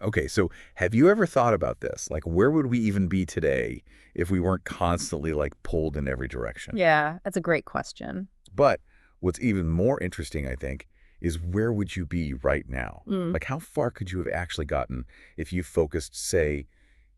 Okay, so have you ever thought about this? Like, where would we even be today if we weren't constantly, like, pulled in every direction? Yeah, that's a great question. But what's even more interesting, I think, is where would you be right now? Mm, Like, how far could you have actually gotten if you focused, say,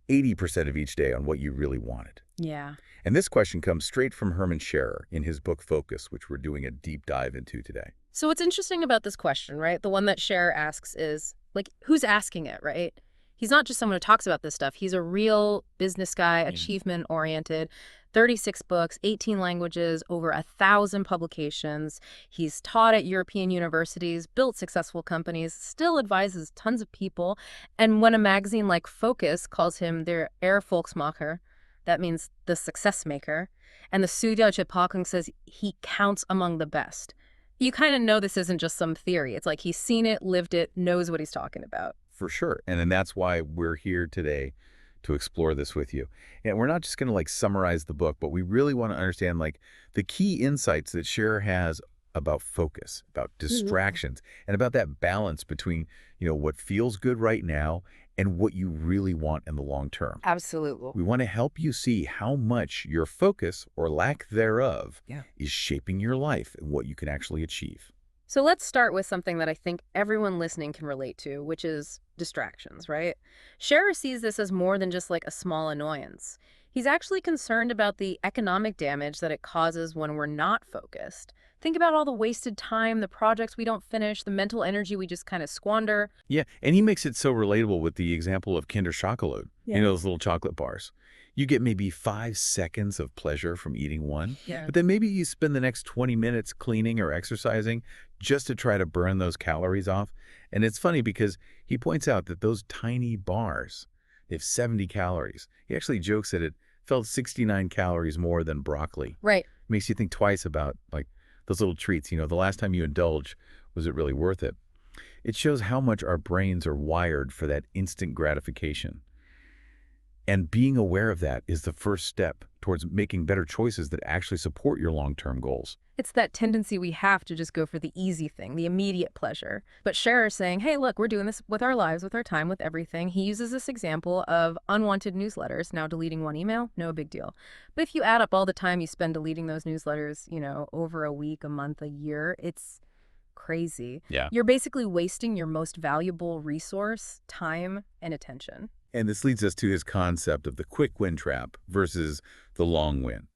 80% of each day on what you really wanted? yeah. And this question comes straight from Hermann Scherer in his book Focus, which we're doing a deep dive into today. So what's interesting about this question, right? The one that Cher asks is, like, who's asking it, right? He's not just someone who talks about this stuff. He's a real business guy, achievement-oriented, 36 books, 18 languages, over 1,000 publications. He's taught at European universities, built successful companies, still advises tons of people. And when a magazine like Focus calls him their Erfolgsmacher, that means the success maker, and the Süddeutsche Zeitung says he counts among the best. You kind of know this isn't just some theory. It's like he's seen it, lived it, knows what he's talking about. For sure. And then that's why we're here today to explore this with you. And we're not just going to like summarize the book, but we really want to understand like the key insights that Scherer has about focus, about Mhm. distractions, and about that balance between, what feels good right now and what you really want in the long term. Absolutely. We want to help you see how much your focus or lack thereof Yeah. is shaping your life and what you can actually achieve. So let's start with something that I think everyone listening can relate to, which is distractions, right? Scherer sees this as more than just like a small annoyance. He's actually concerned about the economic damage that it causes when we're not focused. Think about all the wasted time, the projects we don't finish, the mental energy we just kind of squander. Yeah, and he makes it so relatable with the example of Kinder Chocolate, Yeah. those little chocolate bars. You get maybe 5 seconds of pleasure from eating one, Yeah. but then maybe you spend the next 20 minutes cleaning or exercising just to try to burn those calories off. And it's funny because he points out that those tiny bars, they have 70 calories. He actually jokes that it felt 69 calories more than broccoli. Right. Makes you think twice about like those little treats. The last time you indulge, was it really worth it? It shows how much our brains are wired for that instant gratification. And being aware of that is the first step towards making better choices that actually support your long-term goals. It's that tendency we have to just go for the easy thing, the immediate pleasure. But Scherer's saying, hey, look, we're doing this with our lives, with our time, with everything. He uses this example of unwanted newsletters. Now, deleting one email, no big deal. But if you add up all the time you spend deleting those newsletters, over a week, a month, a year, it's crazy. Yeah. You're basically wasting your most valuable resource, time, and attention. And this leads us to his concept of the quick win trap versus the long win.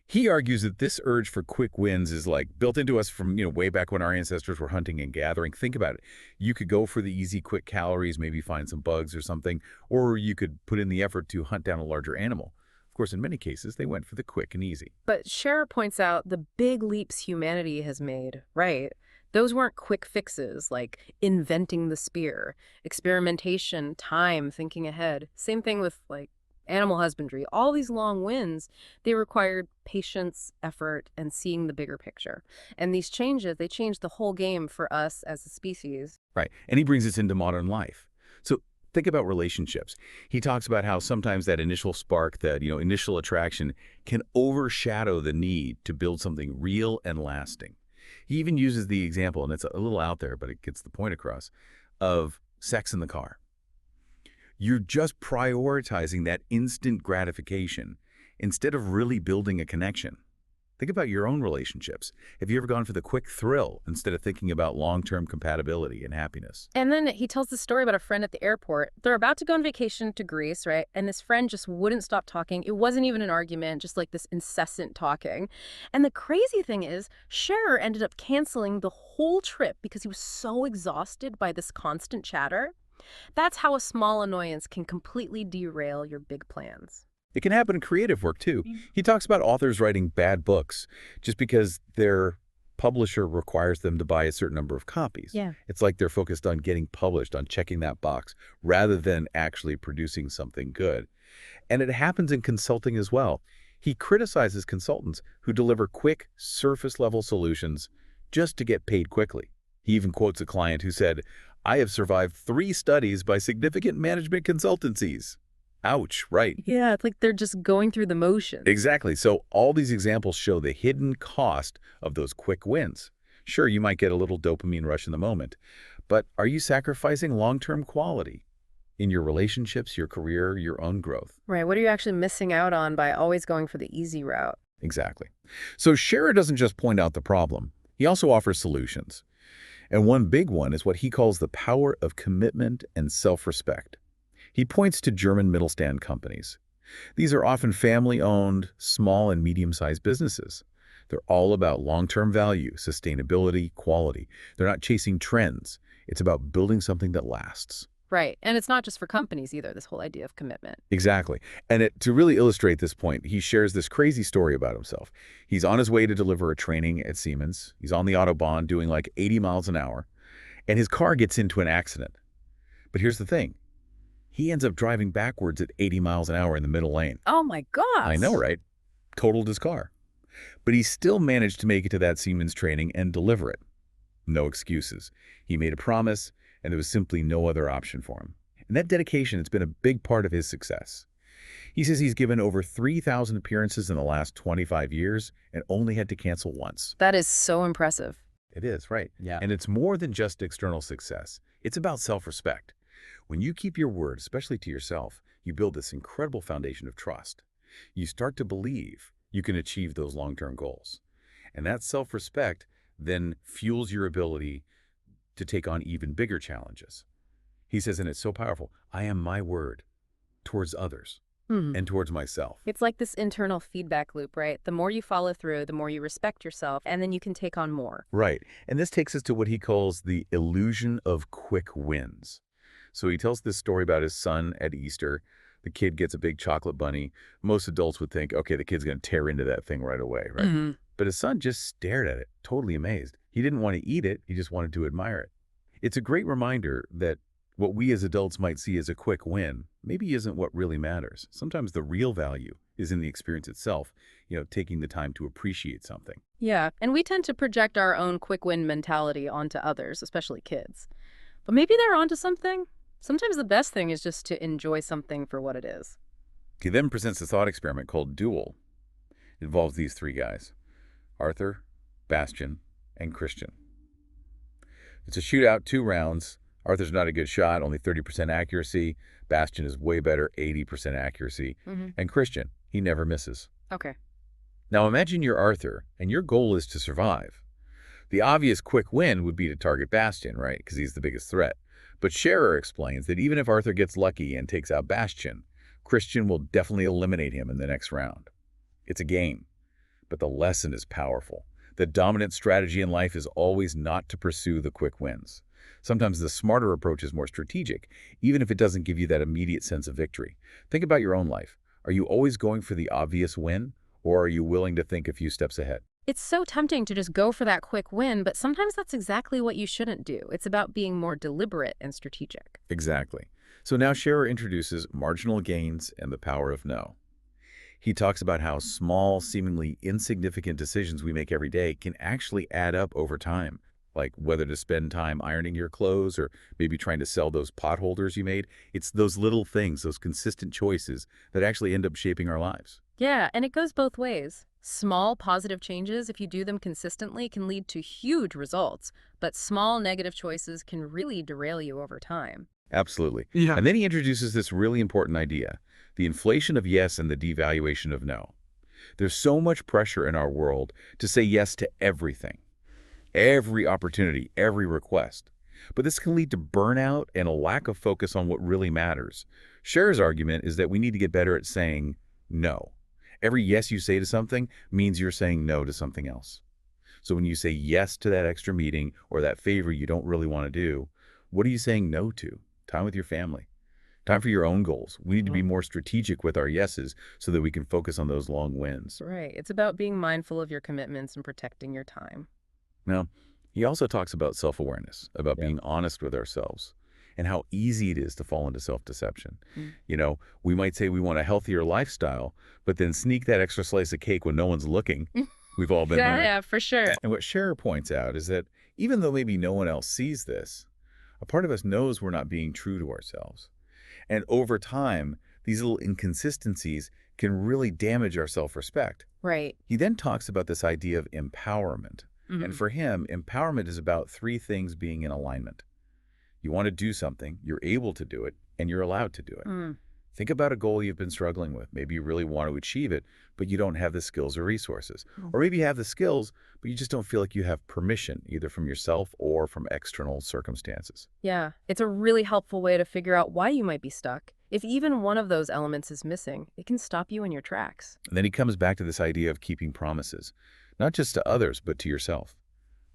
He argues that this urge for quick wins is like built into us from, way back when our ancestors were hunting and gathering. Think about it. You could go for the easy, quick calories, maybe find some bugs or something, or you could put in the effort to hunt down a larger animal. Of course, in many cases, they went for the quick and easy. But Scherer points out the big leaps humanity has made, right? Those weren't quick fixes like inventing the spear, experimentation, time, thinking ahead. Same thing with like animal husbandry. All these long wins, they required patience, effort, and seeing the bigger picture. And these changes, they changed the whole game for us as a species. Right. And he brings this into modern life. So think about relationships. He talks about how sometimes that initial spark, that, initial attraction can overshadow the need to build something real and lasting. He even uses the example, and it's a little out there, but it gets the point across, of sex in the car. You're just prioritizing that instant gratification instead of really building a connection. Think about your own relationships. Have you ever gone for the quick thrill instead of thinking about long-term compatibility and happiness? And then he tells the story about a friend at the airport. They're about to go on vacation to Greece, right? And this friend just wouldn't stop talking. It wasn't even an argument, just like this incessant talking. And the crazy thing is, Scherer ended up canceling the whole trip because he was so exhausted by this constant chatter. That's how a small annoyance can completely derail your big plans. It can happen in creative work, too. He talks about authors writing bad books just because their publisher requires them to buy a certain number of copies. Yeah. It's like they're focused on getting published, on checking that box, rather than actually producing something good. And it happens in consulting as well. He criticizes consultants who deliver quick, surface-level solutions just to get paid quickly. He even quotes a client who said, "I have survived 3 studies by significant management consultancies." Ouch, right. Yeah, it's like they're just going through the motions. Exactly. So all these examples show the hidden cost of those quick wins. Sure, you might get a little dopamine rush in the moment, but are you sacrificing long-term quality? in your relationships, your career, your own growth. Right. What are you actually missing out on by always going for the easy route? Exactly. So Scherer doesn't just point out the problem. He also offers solutions. And one big one is what he calls the power of commitment and self-respect. He points to German Mittelstand companies. These are often family-owned, small and medium-sized businesses. They're all about long-term value, sustainability, quality. They're not chasing trends. It's about building something that lasts. Right. And it's not just for companies either, this whole idea of commitment. Exactly. And to really illustrate this point, he shares this crazy story about himself. He's on his way to deliver a training at Siemens. He's on the Autobahn doing like 80 miles an hour, and his car gets into an accident. But here's the thing. He ends up driving backwards at 80 miles an hour in the middle lane. Oh my I gosh. know, right? Totaled his car. But he still managed to make it to that Siemens training and deliver it. No excuses. He made a promise, and there was simply no other option for him. And that dedication has been a big part of his success. He says he's given over 3,000 appearances in the last 25 years and only had to cancel once. That is so impressive. It is, right? Yeah. And it's more than just external success. It's about self-respect. When you keep your word, especially to yourself, you build this incredible foundation of trust. You start to believe you can achieve those long-term goals. And that self-respect then fuels your ability to take on even bigger challenges. He says, and it's so powerful, I am my word towards others and towards myself. It's like this internal feedback loop, right? The more you follow through, the more you respect yourself, and then you can take on more. Right. And this takes us to what he calls the illusion of quick wins. So he tells this story about his son at Easter. The kid gets a big chocolate bunny. Most adults would think, okay, the kid's going to tear into that thing right away, right? But his son just stared at it, totally amazed. He didn't want to eat it. He just wanted to admire it. It's a great reminder that what we as adults might see as a quick win maybe isn't what really matters. Sometimes the real value is in the experience itself, taking the time to appreciate something. Yeah, and we tend to project our own quick win mentality onto others, especially kids. But maybe they're onto something. Sometimes the best thing is just to enjoy something for what it is. He then presents a thought experiment called Duel. It involves these three guys, Arthur, Bastian, and Christian. It's a shootout, 2 rounds. Arthur's not a good shot, only 30% accuracy. Bastian is way better, 80% accuracy. And Christian, he never misses. Okay. Now imagine you're Arthur, and your goal is to survive. The obvious quick win would be to target Bastian, right? Because he's the biggest threat. But Scherer explains that even if Arthur gets lucky and takes out Bastian, Christian will definitely eliminate him in the next round. It's a game, but the lesson is powerful. The dominant strategy in life is always not to pursue the quick wins. Sometimes the smarter approach is more strategic, even if it doesn't give you that immediate sense of victory. Think about your own life. Are you always going for the obvious win, or are you willing to think a few steps ahead? It's so tempting to just go for that quick win, but sometimes that's exactly what you shouldn't do. It's about being more deliberate and strategic. Exactly. So now Scherer introduces marginal gains and the power of no. He talks about how small, seemingly insignificant decisions we make every day can actually add up over time, like whether to spend time ironing your clothes or maybe trying to sell those pot holders you made. It's those little things, those consistent choices that actually end up shaping our lives. Yeah, and it goes both ways. Small positive changes, if you do them consistently, can lead to huge results, but small negative choices can really derail you over time. Absolutely. Yeah. And then he introduces this really important idea, the inflation of yes and the devaluation of no. There's so much pressure in our world to say yes to everything, every opportunity, every request. But this can lead to burnout and a lack of focus on what really matters. Scherer's argument is that we need to get better at saying no. Every yes you say to something means you're saying no to something else. So when you say yes to that extra meeting or that favor you don't really want to do, what are you saying no to? Time with your family. Time for your own goals. We need to be more strategic with our yeses so that we can focus on those long wins. Right. It's about being mindful of your commitments and protecting your time. Now, he also talks about self-awareness, about being honest with ourselves and how easy it is to fall into self-deception. We might say we want a healthier lifestyle, but then sneak that extra slice of cake when no one's looking. We've all been there. Yeah, for sure. And what Scherer points out is that even though maybe no one else sees this, a part of us knows we're not being true to ourselves. And over time, these little inconsistencies can really damage our self-respect. Right. He then talks about this idea of empowerment. And for him, empowerment is about 3 things being in alignment. You want to do something, you're able to do it, and you're allowed to do it. Mm. Think about a goal you've been struggling with. Maybe you really want to achieve it, but you don't have the skills or resources. Or maybe you have the skills, but you just don't feel like you have permission, either from yourself or from external circumstances. Yeah, it's a really helpful way to figure out why you might be stuck. If even one of those elements is missing, it can stop you in your tracks. And then he comes back to this idea of keeping promises, not just to others, but to yourself.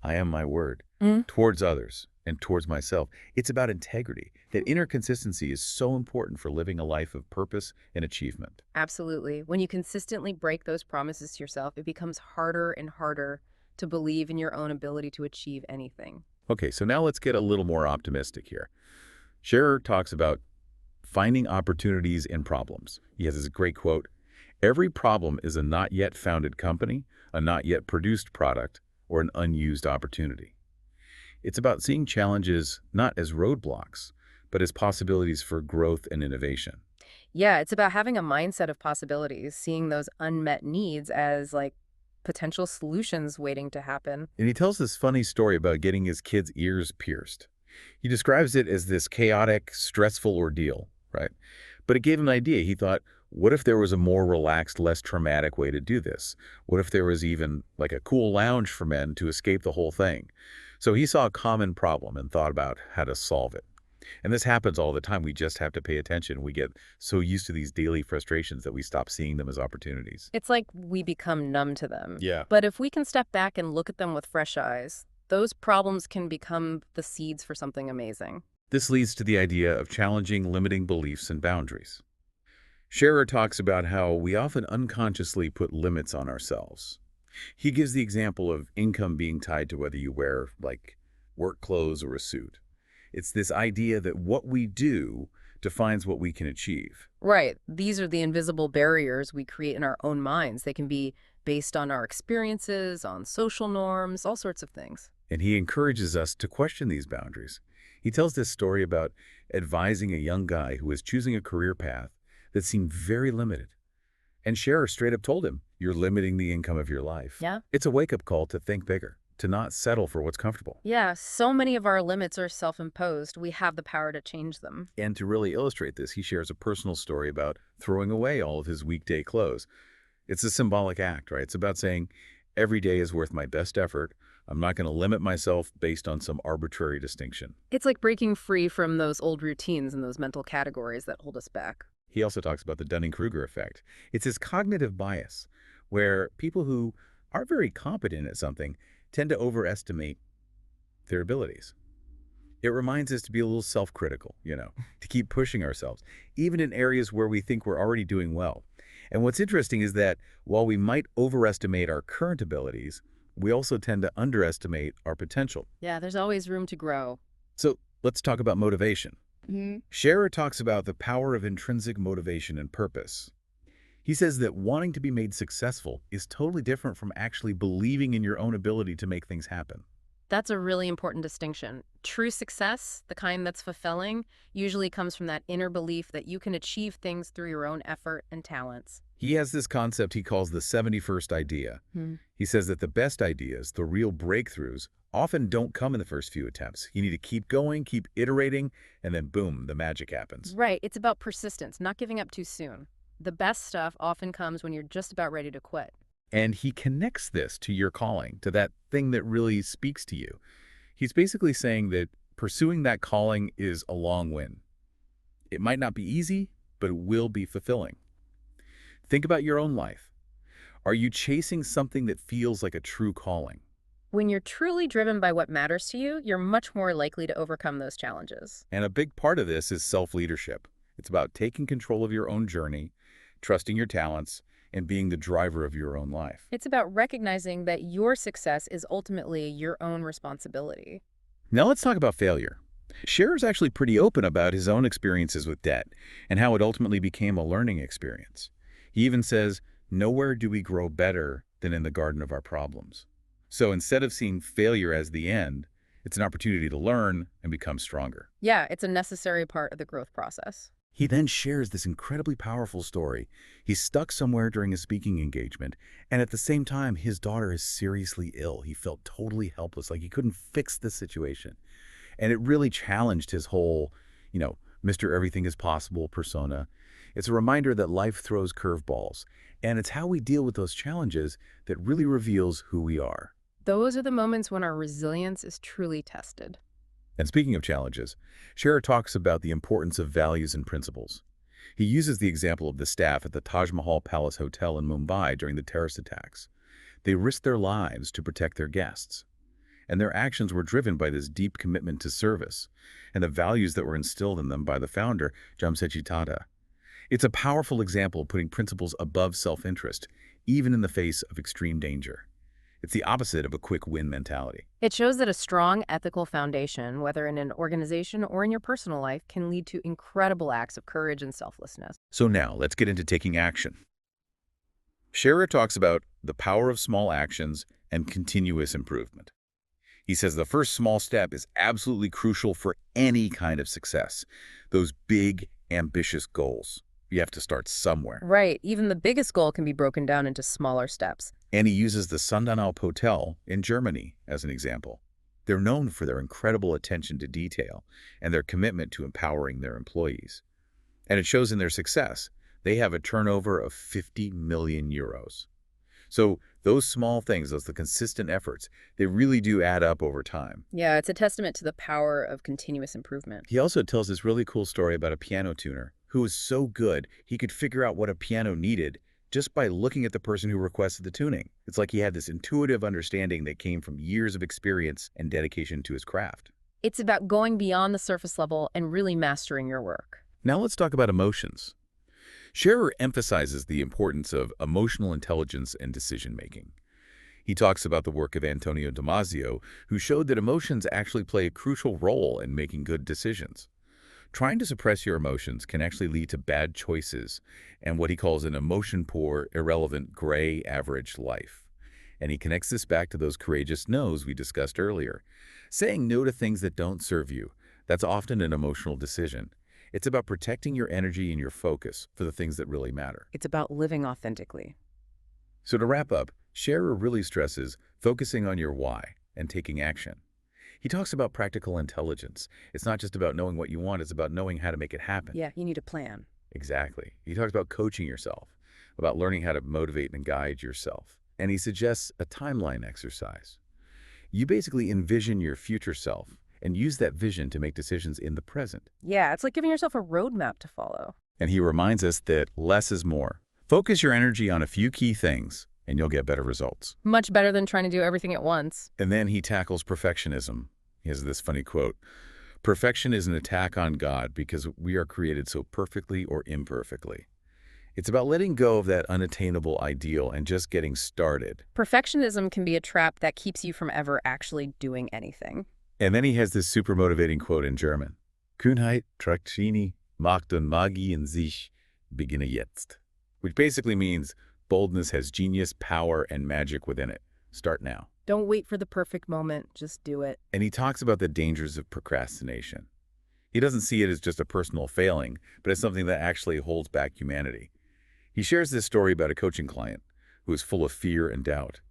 I am my word, Mm. towards others and towards myself. It's about integrity. That inner consistency is so important for living a life of purpose and achievement. Absolutely. When you consistently break those promises to yourself, it becomes harder and harder to believe in your own ability to achieve anything. Okay, so now let's get a little more optimistic here. Scherer talks about finding opportunities in problems. He has this great quote: "Every problem is a not yet founded company, a not yet produced product, or an unused opportunity." It's about seeing challenges not as roadblocks, but as possibilities for growth and innovation. Yeah, it's about having a mindset of possibilities, seeing those unmet needs as like potential solutions waiting to happen. And he tells this funny story about getting his kid's ears pierced. He describes it as this chaotic, stressful ordeal, right? But it gave him an idea. He thought, what if there was a more relaxed, less traumatic way to do this? What if there was even like a cool lounge for men to escape the whole thing? So he saw a common problem and thought about how to solve it. And this happens all the time. We just have to pay attention. We get so used to these daily frustrations that we stop seeing them as opportunities. It's like we become numb to them. Yeah. But if we can step back and look at them with fresh eyes, those problems can become the seeds for something amazing. This leads to the idea of challenging limiting beliefs and boundaries. Scherer talks about how we often unconsciously put limits on ourselves. He gives the example of income being tied to whether you wear, like, work clothes or a suit. It's this idea that what we do defines what we can achieve. Right. These are the invisible barriers we create in our own minds. They can be based on our experiences, on social norms, all sorts of things. And he encourages us to question these boundaries. He tells this story about advising a young guy who was choosing a career path that seemed very limited. And Scherer straight up told him, "You're limiting the income of your life." Yeah. It's a wake-up call to think bigger, to not settle for what's comfortable. Yeah, so many of our limits are self-imposed. We have the power to change them. And to really illustrate this, he shares a personal story about throwing away all of his weekday clothes. It's a symbolic act, right? It's about saying, every day is worth my best effort. I'm not going to limit myself based on some arbitrary distinction. It's like breaking free from those old routines and those mental categories that hold us back. He also talks about the Dunning-Kruger effect. It's his cognitive bias, where people who are very competent at something tend to overestimate their abilities. It reminds us to be a little self-critical, to keep pushing ourselves, even in areas where we think we're already doing well. And what's interesting is that while we might overestimate our current abilities, we also tend to underestimate our potential. Yeah, there's always room to grow. So let's talk about motivation. Mm-hmm. Scherer talks about the power of intrinsic motivation and purpose. He says that wanting to be made successful is totally different from actually believing in your own ability to make things happen. That's a really important distinction. True success, the kind that's fulfilling, usually comes from that inner belief that you can achieve things through your own effort and talents. He has this concept he calls the 71st idea. He says that the best ideas, the real breakthroughs, often don't come in the first few attempts. You need to keep going, keep iterating, and then boom, the magic happens. Right. It's about persistence, not giving up too soon. The best stuff often comes when you're just about ready to quit. And he connects this to your calling, to that thing that really speaks to you. He's basically saying that pursuing that calling is a long win. It might not be easy, but it will be fulfilling. Think about your own life. Are you chasing something that feels like a true calling? When you're truly driven by what matters to you, you're much more likely to overcome those challenges. And a big part of this is self-leadership. It's about taking control of your own journey, trusting your talents, and being the driver of your own life. It's about recognizing that your success is ultimately your own responsibility. Now let's talk about failure. Scherer's actually pretty open about his own experiences with debt and how it ultimately became a learning experience. He even says, nowhere do we grow better than in the garden of our problems. So instead of seeing failure as the end, it's an opportunity to learn and become stronger. Yeah, it's a necessary part of the growth process. He then shares this incredibly powerful story. He's stuck somewhere during a speaking engagement, and at the same time, his daughter is seriously ill. He felt totally helpless, like he couldn't fix the situation. And it really challenged his whole, Mr. Everything is Possible persona. It's a reminder that life throws curveballs, and it's how we deal with those challenges that really reveals who we are. Those are the moments when our resilience is truly tested. And speaking of challenges, Scherer talks about the importance of values and principles. He uses the example of the staff at the Taj Mahal Palace Hotel in Mumbai during the terrorist attacks. They risked their lives to protect their guests, and their actions were driven by this deep commitment to service and the values that were instilled in them by the founder, Jamsetji Tata. It's a powerful example of putting principles above self-interest, even in the face of extreme danger. It's the opposite of a quick win mentality. It shows that a strong ethical foundation, whether in an organization or in your personal life, can lead to incredible acts of courage and selflessness. So now, let's get into taking action. Scherer talks about the power of small actions and continuous improvement. He says the first small step is absolutely crucial for any kind of success. Those big, ambitious goals. You have to start somewhere. Right. Even the biggest goal can be broken down into smaller steps. And he uses the Sundanau Hotel in Germany as an example. They're known for their incredible attention to detail and their commitment to empowering their employees. And it shows in their success. They have a turnover of 50 million euros. So those small things, the consistent efforts, they really do add up over time. Yeah, it's a testament to the power of continuous improvement. He also tells this really cool story about a piano tuner who was so good he could figure out what a piano needed just by looking at the person who requested the tuning. It's like he had this intuitive understanding that came from years of experience and dedication to his craft. It's about going beyond the surface level and really mastering your work. Now let's talk about emotions. Scherer emphasizes the importance of emotional intelligence and decision-making. He talks about the work of Antonio Damasio, who showed that emotions actually play a crucial role in making good decisions. Trying to suppress your emotions can actually lead to bad choices and what he calls an emotion-poor, irrelevant, gray average life. And he connects this back to those courageous no's we discussed earlier. Saying no to things that don't serve you, that's often an emotional decision. It's about protecting your energy and your focus for the things that really matter. It's about living authentically. So to wrap up, Scherer really stresses focusing on your why and taking action. He talks about practical intelligence. It's not just about knowing what you want, it's about knowing how to make it happen. Yeah, you need a plan. Exactly. He talks about coaching yourself, about learning how to motivate and guide yourself. And he suggests a timeline exercise. You basically envision your future self and use that vision to make decisions in the present. Yeah, it's like giving yourself a roadmap to follow. And he reminds us that less is more. Focus your energy on a few key things, and you'll get better results. Much better than trying to do everything at once. And then he tackles perfectionism. He has this funny quote, "Perfection is an attack on God because we are created so perfectly or imperfectly." It's about letting go of that unattainable ideal and just getting started. Perfectionism can be a trap that keeps you from ever actually doing anything. And then he has this super motivating quote in German. Kühnheit trägt Genie, Macht und Magie in sich, beginne jetzt. Which basically means boldness has genius, power, and magic within it. Start now. Don't wait for the perfect moment, just do it. And he talks about the dangers of procrastination. He doesn't see it as just a personal failing, but as something that actually holds back humanity. He shares this story about a coaching client who is full of fear and doubt.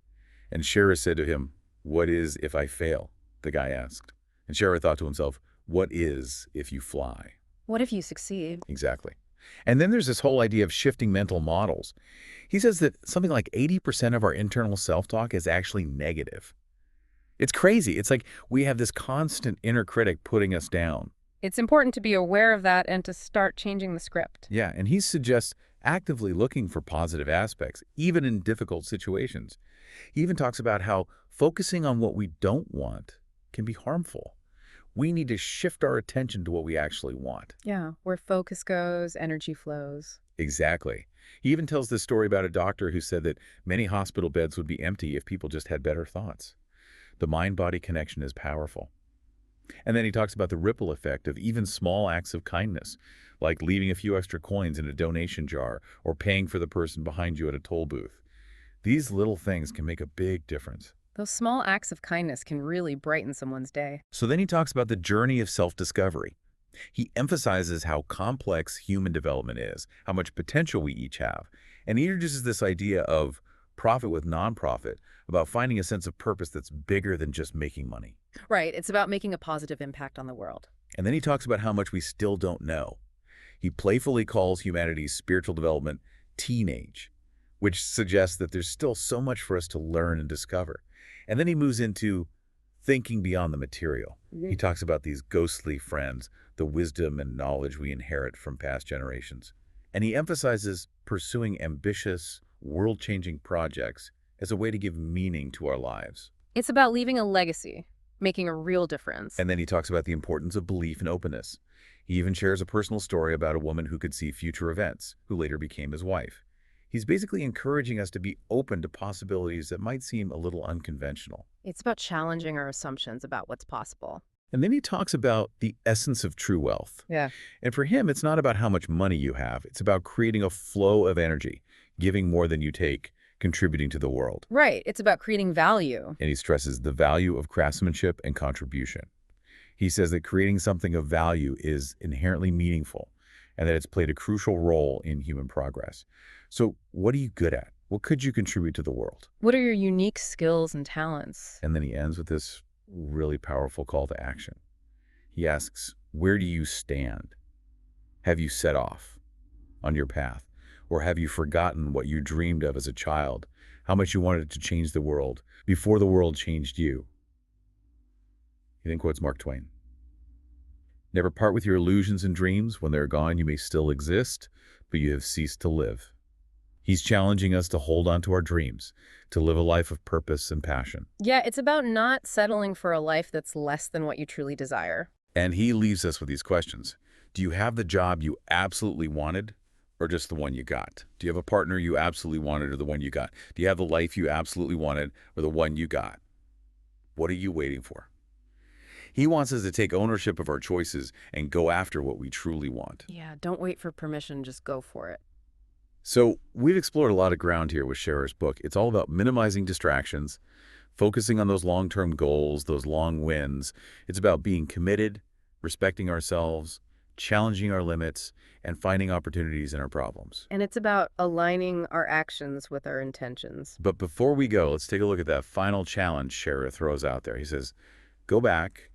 And Scherer said to him, "What is if I fail?" The guy asked. And Scherer thought to himself, what is if you fly? What if you succeed? Exactly. And then there's this whole idea of shifting mental models. He says that something like 80% of our internal self-talk is actually negative. It's crazy. It's like we have this constant inner critic putting us down. It's important to be aware of that and to start changing the script. Yeah, and he suggests actively looking for positive aspects, even in difficult situations. He even talks about how focusing on what we don't want can be harmful. We need to shift our attention to what we actually want. Yeah, where focus goes, energy flows. Exactly. He even tells this story about a doctor who said that many hospital beds would be empty if people just had better thoughts. The mind-body connection is powerful. And then he talks about the ripple effect of even small acts of kindness, like leaving a few extra coins in a donation jar or paying for the person behind you at a toll booth. These little things can make a big difference. Those small acts of kindness can really brighten someone's day. So then he talks about the journey of self-discovery. He emphasizes how complex human development is, how much potential we each have, and he introduces this idea of profit with nonprofit, about finding a sense of purpose that's bigger than just making money. Right, it's about making a positive impact on the world. And then he talks about how much we still don't know. He playfully calls humanity's spiritual development teenage, which suggests that there's still so much for us to learn and discover. And then he moves into thinking beyond the material. He talks about these ghostly friends, the wisdom and knowledge we inherit from past generations. And he emphasizes pursuing ambitious, world-changing projects as a way to give meaning to our lives. It's about leaving a legacy, making a real difference. And then he talks about the importance of belief and openness. He even shares a personal story about a woman who could see future events, who later became his wife. He's basically encouraging us to be open to possibilities that might seem a little unconventional. It's about challenging our assumptions about what's possible. And then he talks about the essence of true wealth. Yeah. And for him, it's not about how much money you have. It's about creating a flow of energy, giving more than you take, contributing to the world. Right. It's about creating value. And he stresses the value of craftsmanship and contribution. He says that creating something of value is inherently meaningful and that it's played a crucial role in human progress. So what are you good at? What could you contribute to the world? What are your unique skills and talents? And then he ends with this really powerful call to action. He asks, where do you stand? Have you set off on your path? Or have you forgotten what you dreamed of as a child? How much you wanted to change the world before the world changed you? He then quotes Mark Twain. Never part with your illusions and dreams. When they're gone, you may still exist, but you have ceased to live. He's challenging us to hold on to our dreams, to live a life of purpose and passion. Yeah, it's about not settling for a life that's less than what you truly desire. And he leaves us with these questions. Do you have the job you absolutely wanted or just the one you got? Do you have a partner you absolutely wanted or the one you got? Do you have the life you absolutely wanted or the one you got? What are you waiting for? He wants us to take ownership of our choices and go after what we truly want. Yeah, don't wait for permission, just go for it. So we've explored a lot of ground here with Scherer's book. It's all about minimizing distractions, focusing on those long-term goals, those long wins. It's about being committed, respecting ourselves, challenging our limits, and finding opportunities in our problems. And it's about aligning our actions with our intentions. But before we go, let's take a look at that final challenge Scherer throws out there. He says, go back,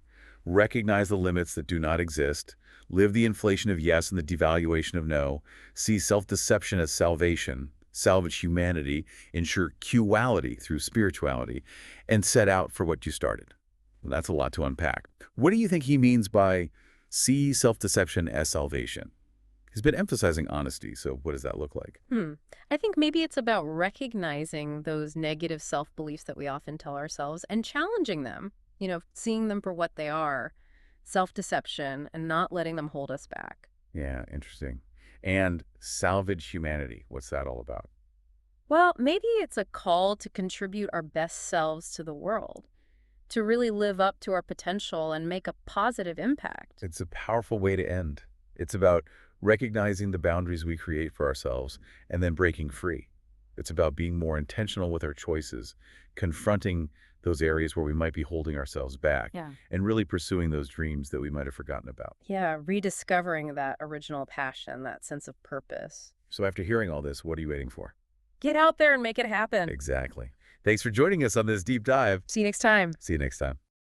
recognize the limits that do not exist, live the inflation of yes and the devaluation of no, see self-deception as salvation, salvage humanity, ensure quality through spirituality, and set out for what you started. Well, that's a lot to unpack. What do you think he means by see self-deception as salvation? He's been emphasizing honesty, so what does that look like? I think maybe it's about recognizing those negative self-beliefs that we often tell ourselves and challenging them, seeing them for what they are, self-deception, and not letting them hold us back. Yeah, interesting. And salvage humanity, what's that all about? Well, maybe it's a call to contribute our best selves to the world, to really live up to our potential and make a positive impact. It's a powerful way to end. It's about recognizing the boundaries we create for ourselves and then breaking free. It's about being more intentional with our choices, confronting those areas where we might be holding ourselves back, Yeah. and really pursuing those dreams that we might have forgotten about. Yeah, rediscovering that original passion, that sense of purpose. So after hearing all this, what are you waiting for? Get out there and make it happen. Exactly. Thanks for joining us on this deep dive. See you next time. See you next time.